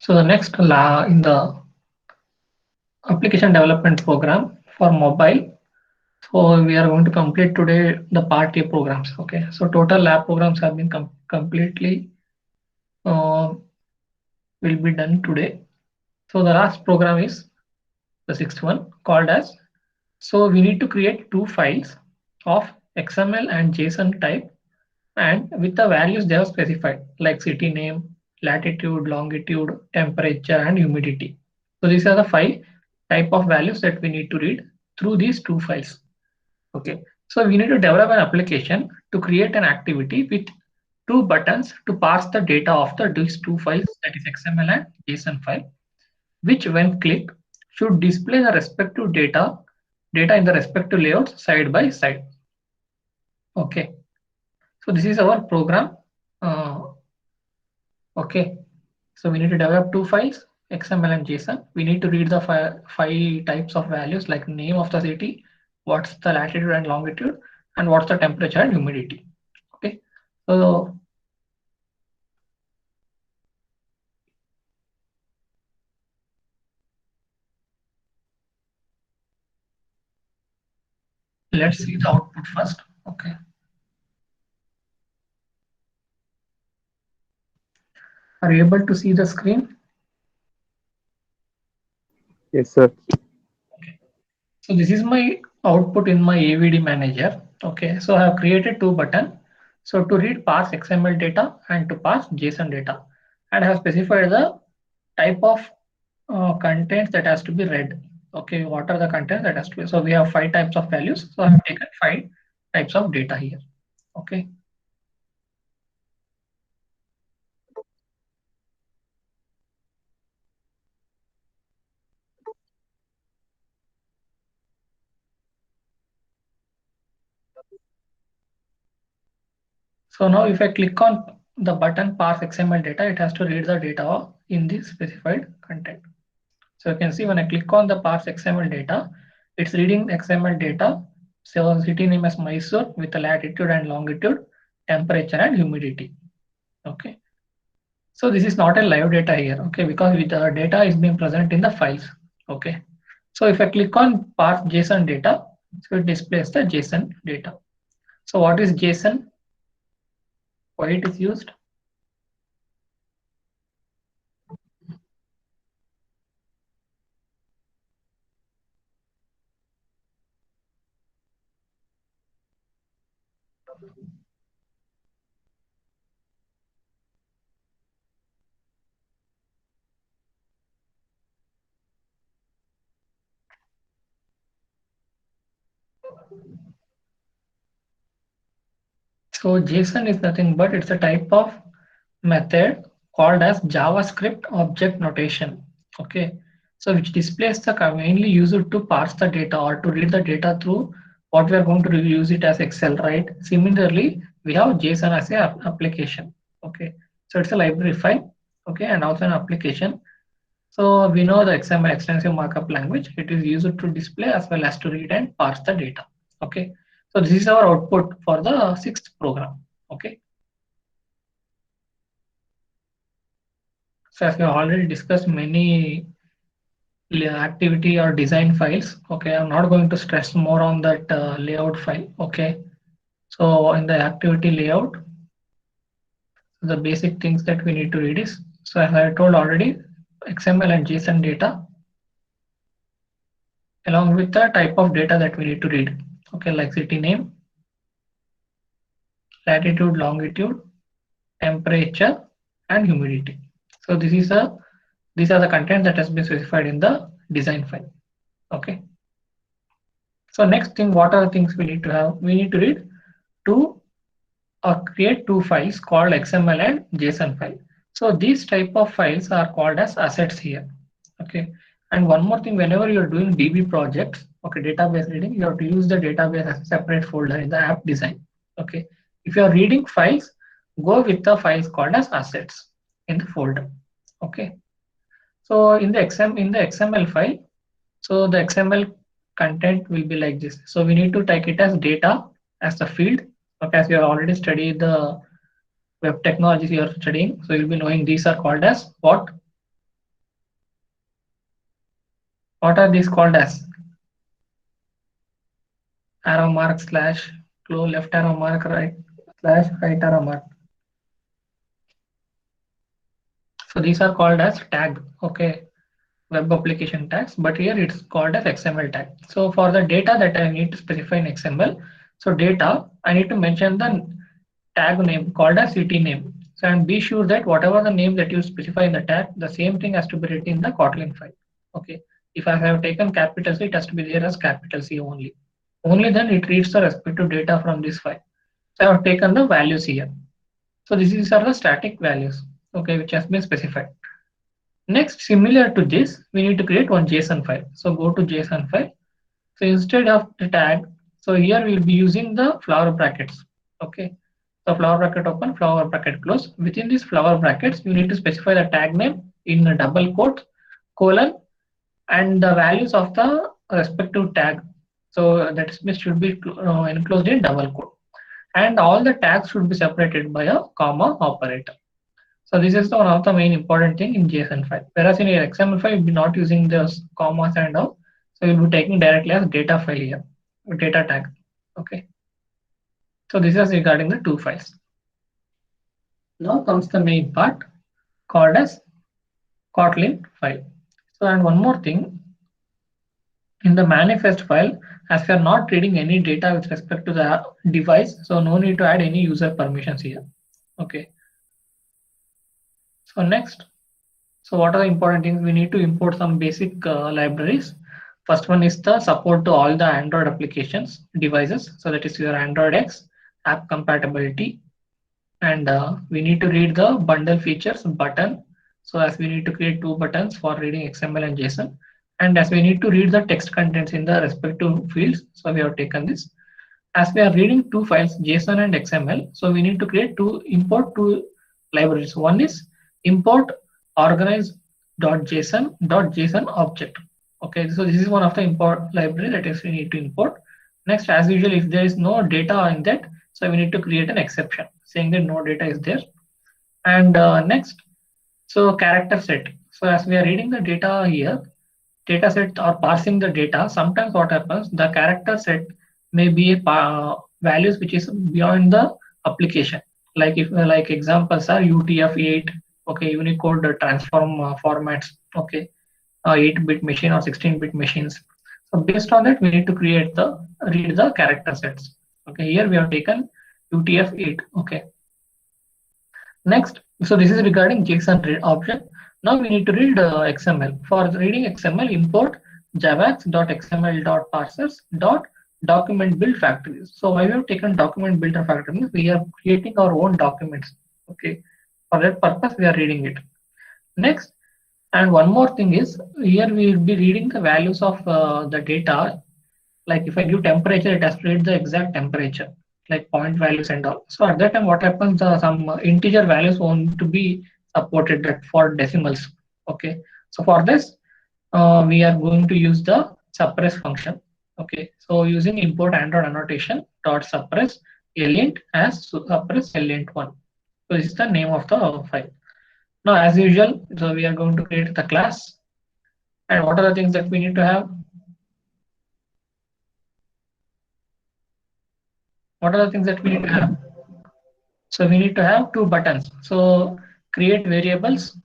So the next in the application development program for mobile. So we are going to complete today the part A programs. Okay. So total lab programs have been completely uh, will be done today. So the last program is the sixth one called as. So we need to create two files of XML and JSON type and with the values they have specified like city name, latitude, longitude, temperature and humidity. So these are the five type of values that we need to read through these two files. Okay, so we need to develop an application to create an activity with two buttons to parse the data of these two files, that is XML and JSON file, which when clicked should display the respective data in the respective layouts side by side. Okay, so this is our program. Okay, so we need to develop two files, XML and JSON. We need to read the five types of values like name of the city, what's the latitude and longitude, and what's the temperature and humidity. Okay, so let's see the output first. Okay, are you able to see the screen? Yes, sir. Okay, so this is my output in my AVD manager. Okay, so I have created two buttons. So to read parse XML data and to parse JSON data, and I have specified the type of contents that has to be read. Okay, what are the contents that has to be? So we have five types of values. So I have taken five types of data here. Okay. So now if I click on the button parse XML data, it has to read the data in the specified content. So you can see when I click on the parse XML data, it's reading XML data. So city name is Mysore with the latitude and longitude, temperature and humidity. Okay. So this is not a live data here, okay, because with the data is being present in the files. Okay. So if I click on parse JSON data, so it displays the JSON data. So what is JSON? Why it is used? So JSON is nothing but it's a type of method called as JavaScript object notation. Okay. So which displays the mainly used to parse the data or to read the data through what we are going to use it as Excel, right? Similarly, we have JSON as a application. Okay. So it's a library file. Okay. And also an application. So we know the XML extensive markup language. It is used to display as well as to read and parse the data. Okay. So this is our output for the sixth program. Okay. So as we have already discussed many activity or design files. Okay. I'm not going to stress more on that layout file. Okay. So in the activity layout, the basic things that we need to read is, so as I told already, XML and JSON data along with the type of data that we need to read. Okay, like city name, latitude, longitude, temperature, and humidity. So these are the content that has been specified in the design file. Okay. So next thing, what are the things we need to have? We need to read two or create two files called XML and JSON file. So these type of files are called as assets here. Okay. And one more thing, whenever you're doing DB projects, okay, database reading, you have to use the database as a separate folder in the app design. Okay. If you are reading files, go with the files called as assets in the folder. Okay. So in the XML file, so the XML content will be like this. So we need to take it as data as the field. Okay, as you have already studied the web technologies you are studying, so you'll be knowing these are called as what? What are these called as? Arrow mark slash close left arrow mark right slash right arrow mark. So these are called as tag. Okay, web application tags, but here it's called as XML tag. So for the data that I need to specify in XML, so data, I need to mention the tag name called as city name. So and be sure that whatever the name that you specify in the tag, the same thing has to be written in the Kotlin file. Okay. If I have taken capital C, it has to be there as capital C only. Only then it reads the respective data from this file. So I have taken the values here. So these are the static values, okay, which has been specified. Next, similar to this, we need to create one JSON file. So go to JSON file. So instead of the tag, so here we will be using the flower brackets. Okay. So flower bracket open, flower bracket close. Within these flower brackets, you need to specify the tag name in a double quote, colon, and the values of the respective tag. So that should be enclosed in double quote. And all the tags should be separated by a comma operator. So this is one of the main important thing in JSON file. Whereas in your XML file, you'll be not using those commas and all. So you'll be taking directly as data file here, data tag. Okay. So this is regarding the two files. Now comes the main part called as Kotlin file. So and one more thing, in the manifest file, as we are not reading any data with respect to the device, so no need to add any user permissions here. Okay. So next, so what are the important things? We need to import some basic libraries. First one is the support to all the Android applications devices. So that is your Android X app compatibility. And we need to read the bundle features button. So as we need to create two buttons for reading XML and JSON. And as we need to read the text contents in the respective fields. So we have taken this. As we are reading two files, JSON and XML, so we need to create import two libraries. One is import organize.json.json object. Okay, so this is one of the import library that is we need to import. Next, as usual, if there is no data in that, so we need to create an exception saying that no data is there. And next, so character set. So as we are reading the data here, data set or parsing the data, sometimes what happens, the character set may be values which is beyond the application. Like if like examples are UTF-8, okay, Unicode transform formats, okay, 8-bit machine or 16-bit machines. So based on that, we need to read the character sets. Okay, here we have taken UTF-8. Okay. Next, so this is regarding JSON read object. Now we need to read XML. For reading XML, import javax.xml.parsers.document build factories. So why we have taken document builder factories? We are creating our own documents. Okay, for that purpose we are reading it. Next, and one more thing is here we will be reading the values of the data. Like if I give temperature, it has to read the exact temperature, like point values and all. So at that time, what happens? Some integer values want to be supported for decimals. Okay. So for this, we are going to use the suppress function. Okay. So using import Android annotation dot suppress alient as suppress alient one. So this is the name of the file. Now, as usual, so we are going to create the class. And what are the things that we need to have? What are the things that we need to have? So we need to have two buttons. So create variables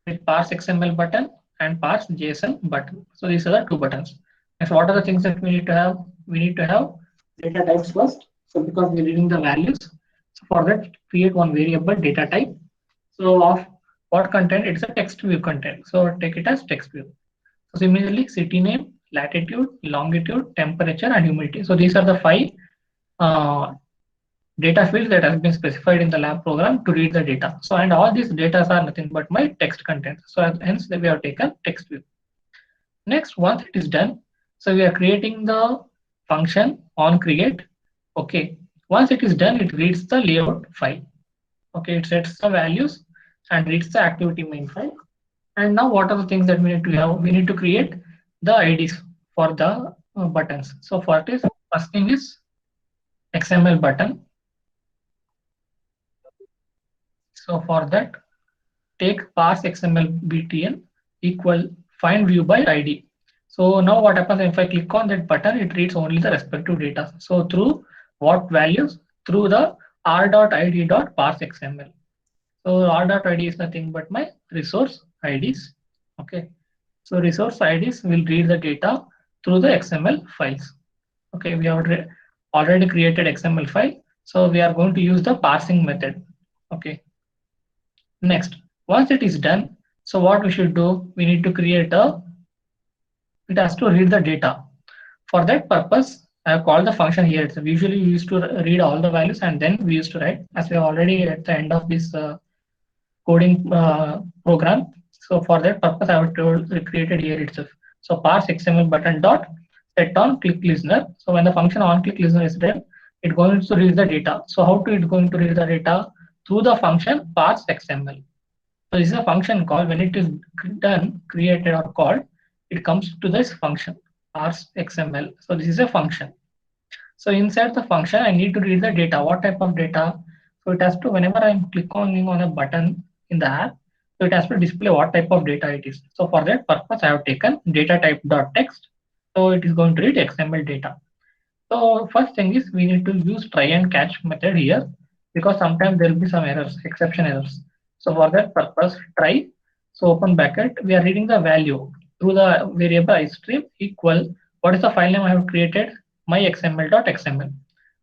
with parse XML button and parse JSON button. So these are the two buttons. Next, what are the things that we need to have? We need to have data types first. So because we're reading the values, so for that create one variable data type. So of what content? It's a text view content. So take it as text view. So similarly, city name, latitude, longitude, temperature, and humidity. So these are the five uh, data fields that has been specified in the lab program to read the data. So and all these data are nothing but my text content. So hence we have taken text view. Next, once it is done, so we are creating the function on create. Okay. Once it is done, it reads the layout file. Okay, it sets the values and reads the activity main file. And now what are the things that we need to have? We need to create the IDs for the buttons. So for this, first thing is XML button. So for that, take parse XML btn equal find view by ID. So now what happens if I click on that button, it reads only the respective data. So through what values? Through the r.id.parseXML. So r.id is nothing but my resource IDs. Okay. So resource IDs will read the data through the XML files. Okay, we have already created XML file. So we are going to use the parsing method. Okay. Next, once it is done, so what we should do, we need to create a, it has to read the data. For that purpose, I have called the function here itself. Usually we used to read all the values and then we used to write, as we are already at the end of this coding program. So for that purpose, I have told created here itself. So parse XML button dot set on click listener. So when the function on click listener is done, it going to read the data. So how to it going to read the data? Through the function parse XML. So this is a function call. When it is done, created or called, it comes to this function parse XML. So this is a function. So inside the function, I need to read the data. What type of data? So it has to, whenever I'm clicking on a button in the app, so it has to display what type of data it is. So for that purpose, I have taken data type dot text. So it is going to read XML data. So first thing is we need to use try and catch method here because sometimes there will be some errors, exception errors. So for that purpose, try. So open bracket, we are reading the value through the variable iStream equal. What is the file name I have created? myxml.xml.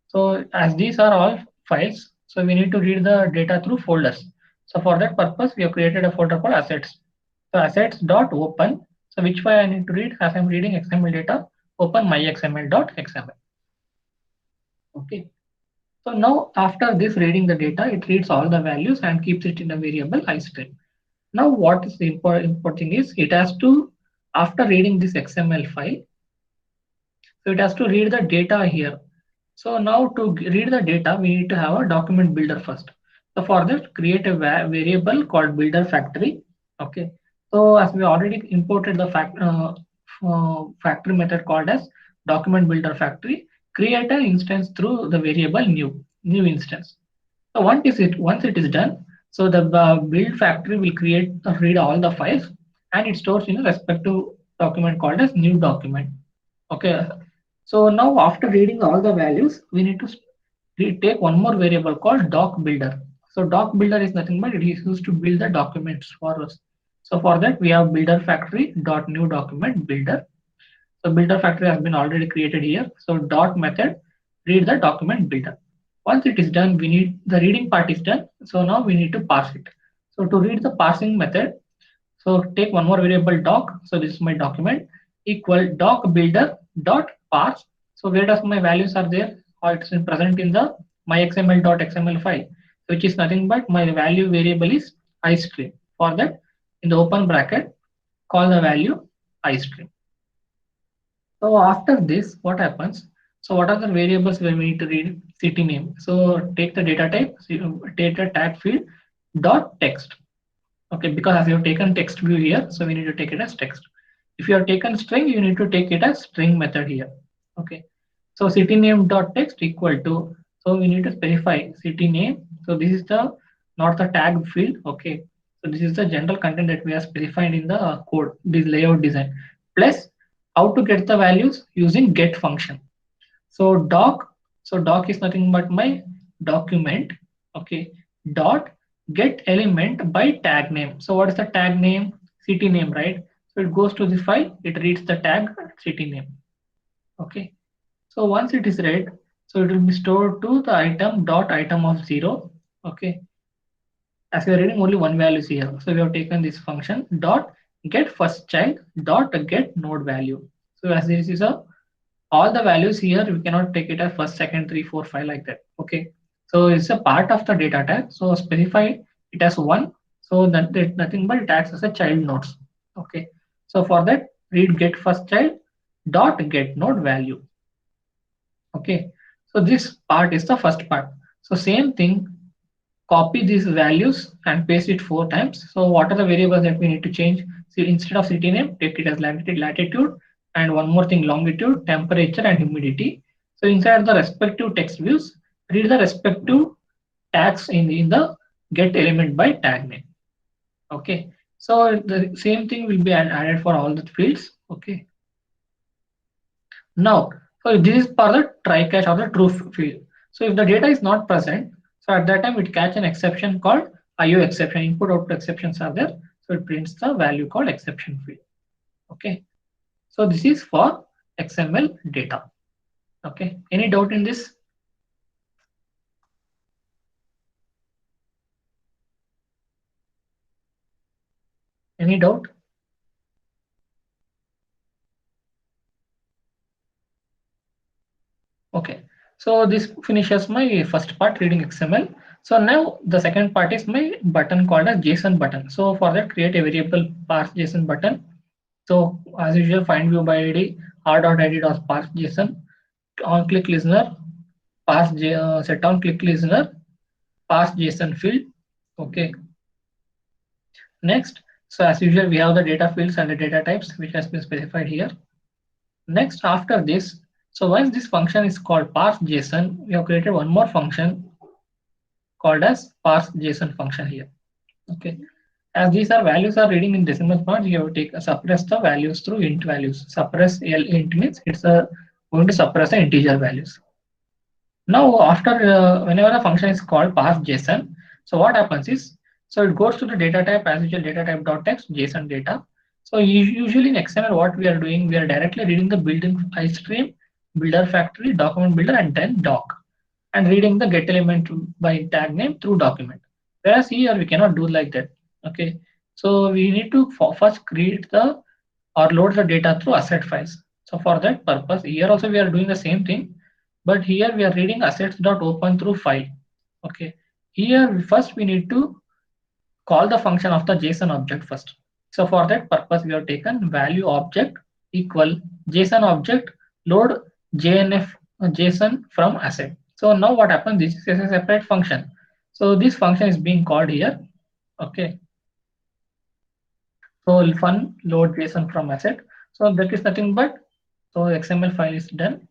So as these are all files, so we need to read the data through folders. So for that purpose, we have created a folder called assets. So assets.open. So which file I need to read as I'm reading XML data, open myxml.xml. Okay. So now after this reading the data, it reads all the values and keeps it in a variable iStream. Now what is the important thing is it has to, after reading this XML file, so it has to read the data here. So now to read the data, we need to have a document builder first. So for that, create a variable called builder factory. Okay. So as we already imported the factory method called as document builder factory, create an instance through the variable new instance. So once it is done, so the build factory will create read all the files and it stores in a respective document called as new document. Okay. So now after reading all the values, we need to take one more variable called doc builder. So doc builder is nothing but it is used to build the documents for us. So for that we have builder factory dot new document builder. So builder factory has been already created here. So dot method read the document builder. Once it is done, we need the reading part is done. So now we need to parse it. So to read the parsing method, so take one more variable doc. So this is my document equal doc builder dot parse. So where does my values are there? Or it's present in the myxml.xml file, which is nothing but my value variable is iStream. For that, in the open bracket, call the value iStream. So after this, what happens? So what are the variables where we need to read city name? So take the data type, data tag field dot text. Okay, because as you have taken text view here, so we need to take it as text. If you have taken string, you need to take it as string method here. Okay, so city name dot text equal to, so we need to specify city name. So this is the not the tag field. Okay, so this is the general content that we are specified in the code, this layout design. Plus how to get the values using get function. So doc is nothing but my document. Okay, dot get element by tag name. So what is the tag name? City name, right? So it goes to the file, it reads the tag city name. Okay, so once it is read, so it will be stored to the item of 0. Okay, as we are reading only one value here, so we have taken this function dot get first child dot get node value. So as this is a all the values here, we cannot take it as first, second, three, four, five like that. Okay, so it's a part of the data type. So specify it as one. So that it nothing but it acts as a child nodes. Okay, so for that read get first child dot get node value. Okay, so this part is the first part. So same thing, copy these values and paste it 4 times. So what are the variables that we need to change? So instead of city name, take it as latitude, and one more thing, longitude, temperature, and humidity. So inside the respective text views, read the respective tags in the get element by tag name. Okay. So the same thing will be added for all the fields. Okay. Now, so this is for the try catch or the true field. So if the data is not present, so at that time it catch an exception called IO exception. Input output exceptions are there, so it prints the value called exception field. Okay. So this is for XML data. Okay. Any doubt in this? Any doubt? Okay. So this finishes my first part reading XML. So now the second part is my button called as JSON button. So for that, create a variable parse JSON button. So as usual, find view by ID, r.id dot parse JSON, on click listener, set on click listener, parse JSON field. Okay. Next, so as usual, we have the data fields and the data types which has been specified here. Next, after this, so once this function is called parse JSON, we have created one more function called as parse JSON function here. Okay. As these are values are reading in decimal points, you have to take suppress the values through int values. Suppress int means it's going to suppress the integer values. Now, after whenever the function is called parse JSON, so what happens is, so it goes to the data type as usual, data type dot text JSON data. So usually in XML, what we are doing, we are directly reading the built-in file stream, builder factory, document builder, and then doc, and reading the get element by tag name through document. Whereas here we cannot do like that. Okay, so we need to first create the or load the data through asset files. So for that purpose, here also we are doing the same thing, but here we are reading assets.open through file. Okay, here first we need to call the function of the JSON object first. So for that purpose, we have taken value object equal JSON object load JNF JSON from asset. So now what happens? This is a separate function. So this function is being called here. Okay. So fun load JSON from asset. So that is nothing but so XML file is done.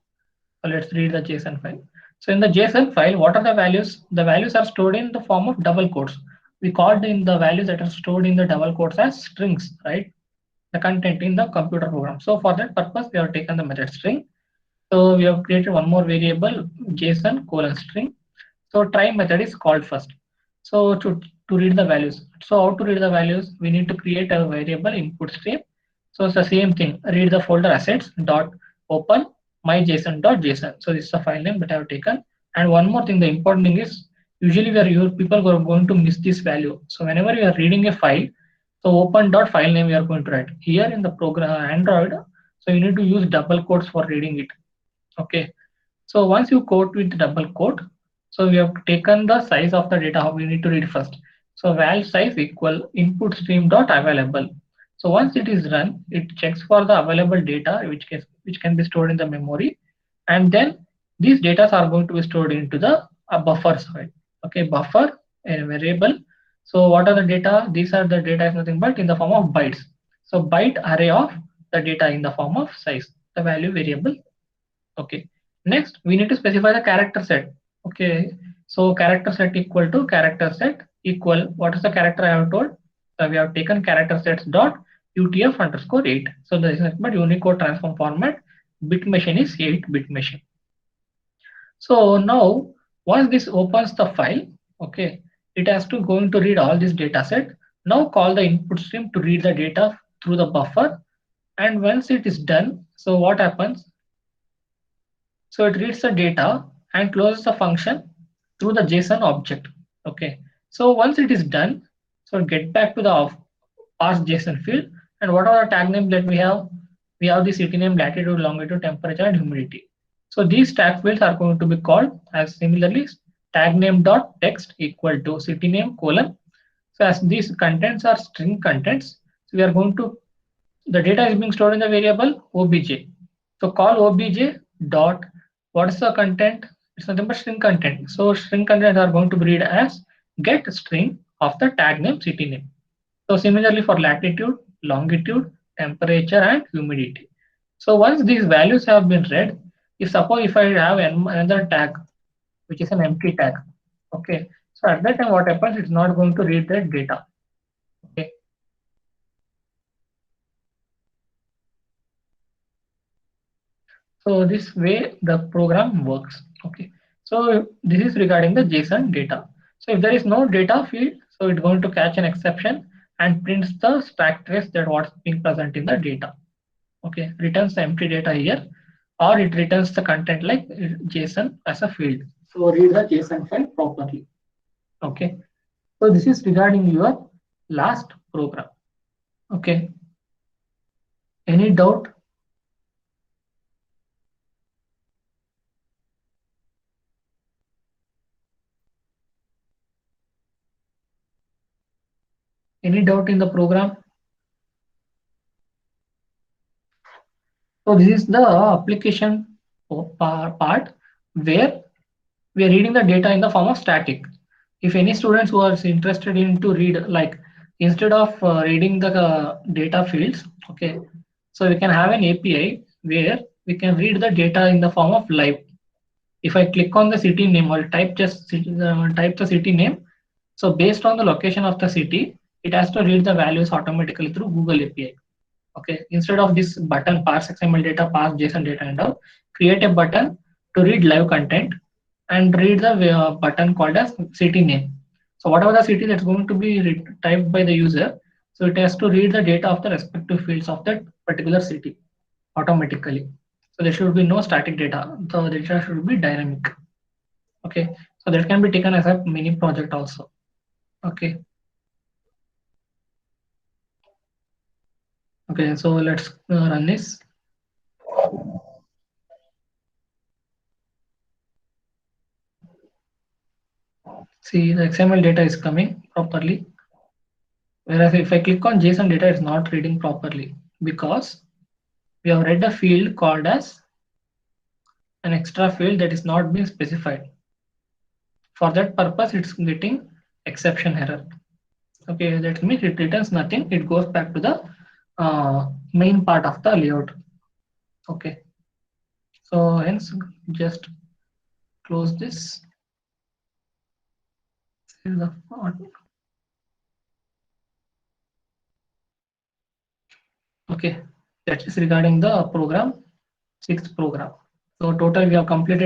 So let's read the JSON file. So in the JSON file, what are the values? The values are stored in the form of double quotes. We called in the values that are stored in the double quotes as strings, right? The content in the computer program. So for that purpose, we have taken the method string. So we have created one more variable JSON colon string. So try method is called first. So to read the values. So how to read the values? We need to create a variable input stream. So it's the same thing. Read the folder assets dot open myjson.json. So this is the file name that I have taken. And one more thing, the important thing is usually people are going to miss this value. So whenever you are reading a file, so open dot file name you are going to write here in the program Android. So you need to use double quotes for reading it. Okay. So once you quote with double quote, so we have taken the size of the data, how we need to read first. So val size equal input stream dot available. So once it is run, it checks for the available data which can be stored in the memory, and then these data are going to be stored into the buffer file. Okay, buffer a variable. So what are the data? These are the data is nothing but in the form of bytes. So byte array of the data in the form of size, the value variable. Okay. Next, we need to specify the character set. Okay. So character set equal to character set equal. What is the character I have told? So we have taken character sets dot UTF underscore 8. So this is but Unicode transform format. Bit machine is 8-bit machine. So now once this opens the file, okay, it has to going to read all this data set. Now call the input stream to read the data through the buffer. And once it is done, so what happens? So it reads the data and closes the function through the JSON object. Okay. So once it is done, so get back to the parse JSON field. And what are the tag names that we have? We have the city name, latitude, longitude, temperature, and humidity. So these tag fields are going to be called as similarly tag name dot text equal to city name colon. So as these contents are string contents, so we are going to the data is being stored in the variable obj. So call obj dot what is the content? It's nothing but string content. So string content are going to be read as get string of the tag name city name. So similarly for latitude, longitude, temperature, and humidity. So once these values have been read, if suppose if I have another tag which is an empty tag, okay. So at that time what happens? It's not going to read that data. Okay. So this way the program works. Okay. So this is regarding the JSON data. So if there is no data field, so it's going to catch an exception and prints the stack trace that what's being present in the data. Okay, returns the empty data here, or it returns the content like JSON as a field. So read the JSON file properly. Okay, so this is regarding your last program. Okay, any doubt? Any doubt in the program? So this is the application part where we are reading the data in the form of static. If any students who are interested in to read, like instead of reading the data fields, okay, so we can have an API where we can read the data in the form of live. If I click on the city name or type the city name, so based on the location of the city, it has to read the values automatically through Google API. Okay, instead of this button parse XML data, parse JSON data and all, create a button to read live content and read the button called as city name. So whatever the city that's going to be typed by the user, so it has to read the data of the respective fields of that particular city automatically. So there should be no static data. The data should be dynamic. Okay, so that can be taken as a mini project also. Okay, okay, so let's run this. See, the XML data is coming properly. Whereas if I click on JSON data, it's not reading properly because we have read a field called as an extra field that is not being specified. For that purpose, it's getting exception error. Okay, that means it returns nothing. It goes back to the main part of the layout. Okay, so hence just close this. Okay, that is regarding the program, sixth program. So total we have completed